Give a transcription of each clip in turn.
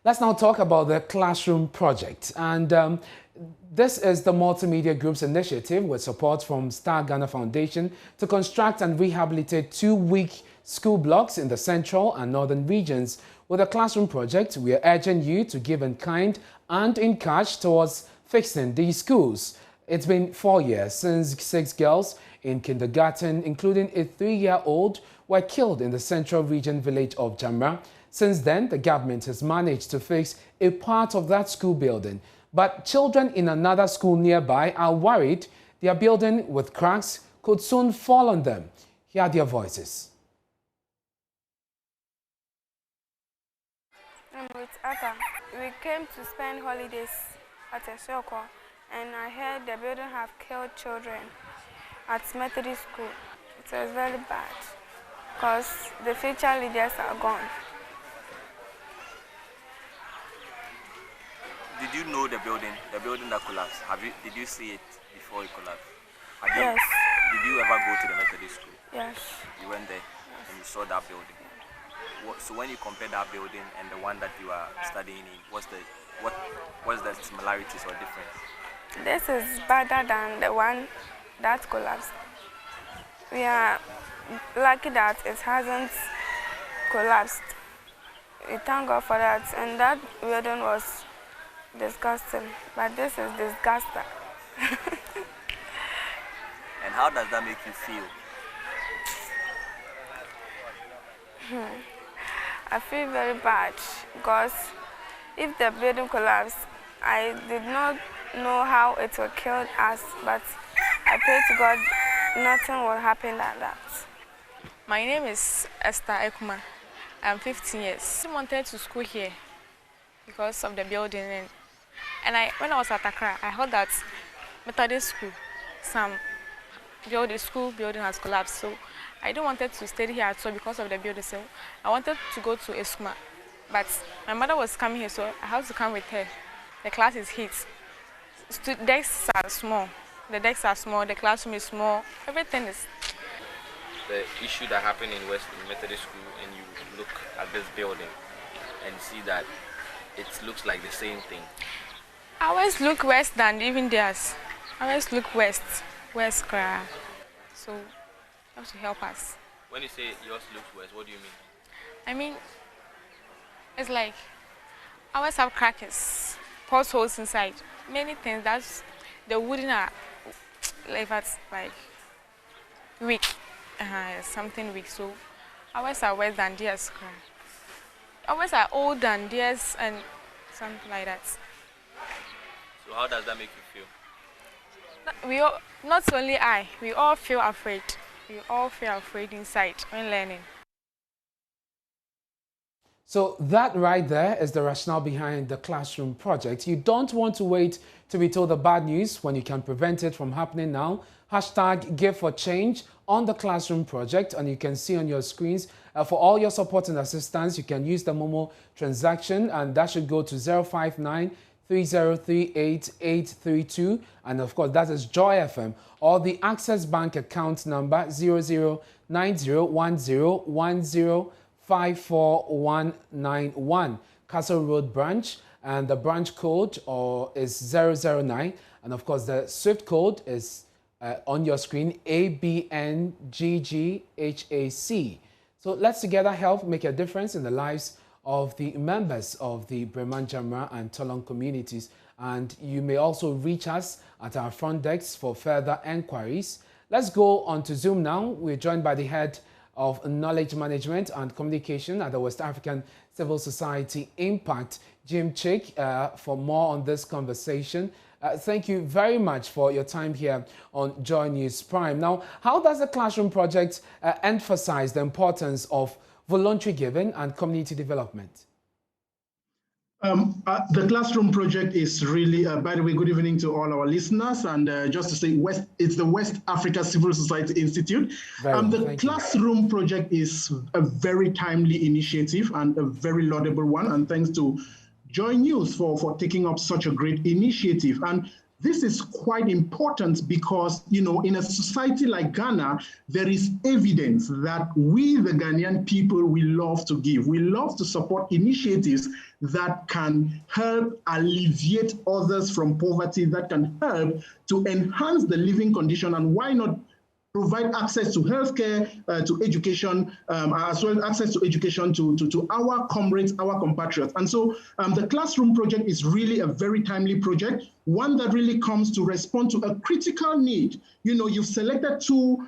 Let's now talk about the classroom project. And this is the Multimedia Group's initiative with support from Star Ghana Foundation to construct and rehabilitate 2 weak school blocks in the central and northern regions. With the classroom project, we are urging you to give in kind and in cash towards fixing these schools. It's been 4 years since 6 girls in kindergarten, including a 3-year-old, were killed in the central region village of Jamra. Since then, the government has managed to fix a part of that school building. But children in another school nearby are worried their building with cracks could soon fall on them. Hear their voices. I'm with Ata. We came to spend holidays at Esoko, and I heard the building have killed children at Methodist School. It was very bad because the future leaders are gone. Did you know the building that collapsed? Did you see it before it collapsed? Yes. Did you ever go to the Methodist School? Yes. You went there and you saw that building. So when you compare that building and the one that you are studying in, what's the similarities or difference? This is better than the one that collapsed. We are lucky that it hasn't collapsed. We thank God for that. And that building was disgusting, but this is disgusting. And how does that make you feel? I feel very bad because if the building collapsed, I did not know how it would kill us, but I pray to God nothing will happen like that. My name is Esther Ekuma. I'm 15 years. I wanted to school here because of the building. And when I was at Accra, I heard that Methodist School, school building has collapsed. So I don't wanted to stay here at all because of the building. So I wanted to go to Esuma. But my mother was coming here, so I had to come with her. The class is hit. Desks are small. The desks are small, the classroom is small, everything is... The issue that happened in West Methodist School, and you look at this building and see that it looks like the same thing. I always look west than even theirs. I always look west cry. So you have to help us. When you say yours looks west, what do you mean? I mean, it's like I always have crackers, potholes inside, many things. That's the wooden are like weak, something weak. So ours are worse than theirs. Ours are old than theirs and something like that. So how does that make you feel? We all, not only I, we all feel afraid. We all feel afraid inside when learning. So that right there is the rationale behind the classroom project. You don't want to wait to be told the bad news when you can prevent it from happening now. Hashtag Give for Change on the classroom project, and you can see on your screens. For all your support and assistance, you can use the Momo transaction, and that should go to 059 3038 and of course that is Joy FM, or the Access Bank account number 009010105491, Castle Road branch, and the branch code is 009, and of course the SWIFT code is on your screen, ABNGGHAC. So let's together help make a difference in the lives of the members of the Breman Jamra and Tolong communities. And you may also reach us at our front desks for further enquiries. Let's go on to Zoom now. We're joined by the head of Knowledge Management and Communication at the West African Civil Society Impact, Jim Chick, for more on this conversation. Thank you very much for your time here on JoyNews Prime. Now, how does the classroom project emphasize the importance of voluntary giving and community development? The classroom project is really, by the way, good evening to all our listeners. And just to say, it's the West Africa Civil Society Institute. The classroom project is a very timely initiative and a very laudable one. And thanks to JoyNews for taking up such a great initiative. And This is quite important because, in a society like Ghana, there is evidence that we, the Ghanaian people, we love to give. We love to support initiatives that can help alleviate others from poverty, that can help to enhance the living condition, and why not provide access to healthcare, to education, as well as access to education to our comrades, our compatriots. And so the Classroom project is really a very timely project, one that really comes to respond to a critical need. You've selected two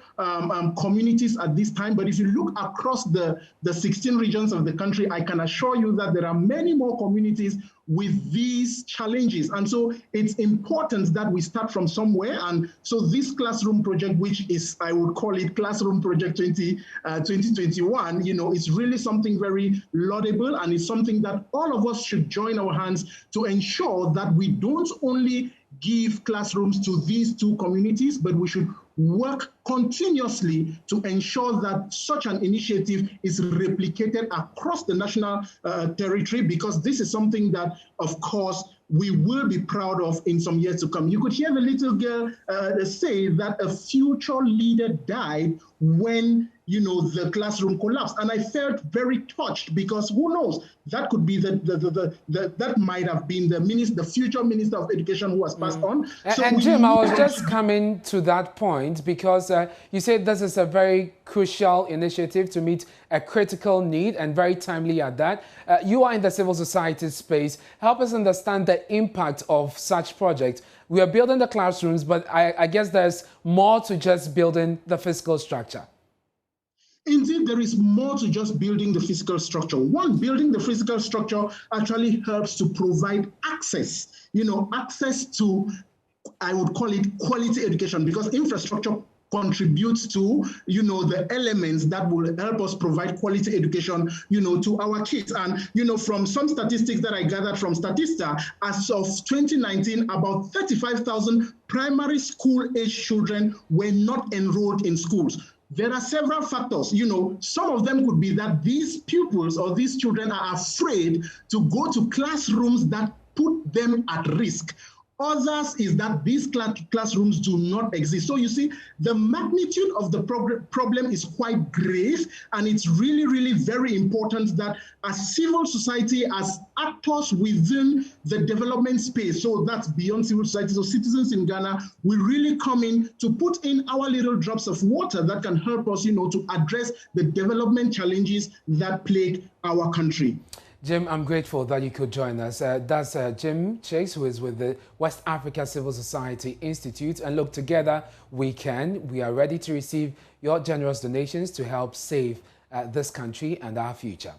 communities at this time, but if you look across the 16 regions of the country, I can assure you that there are many more communities with these challenges. And so it's important that we start from somewhere. And so this Classroom project, which is, I would call it Classroom Project 2021, is really something very laudable, and it's something that all of us should join our hands to ensure that we don't only give classrooms to these two communities, but we should work continuously to ensure that such an initiative is replicated across the national territory, because this is something that, of course, we will be proud of in some years to come. You could hear the little girl say that a future leader died when the classroom collapsed, and I felt very touched, because who knows, that could be that might have been the future Minister of Education who has passed on. So and Jim, I was just coming to that point, because you said this is a very crucial initiative to meet a critical need, and very timely at that. You are in the civil society space. Help us understand the impact of such projects. We are building the classrooms, but I guess there's more to just building the physical structure. Indeed, there is more to just building the physical structure. One, building the physical structure actually helps to provide access, access to, I would call it quality education, because infrastructure contributes to, the elements that will help us provide quality education, to our kids. And, from some statistics that I gathered from Statista, as of 2019, about 35,000 primary school-age children were not enrolled in schools. There are several factors. Some of them could be that these pupils or these children are afraid to go to classrooms that put them at risk. Others is that these classrooms do not exist. So you see, the magnitude of the problem is quite grave, and it's really, really very important that as civil society, as actors within the development space, so that's beyond civil society, so citizens in Ghana, we really come in to put in our little drops of water that can help us, to address the development challenges that plague our country. Jim, I'm grateful that you could join us. That's Jim Chase, who is with the West Africa Civil Society Institute. And look, together we are ready to receive your generous donations to help save this country and our future.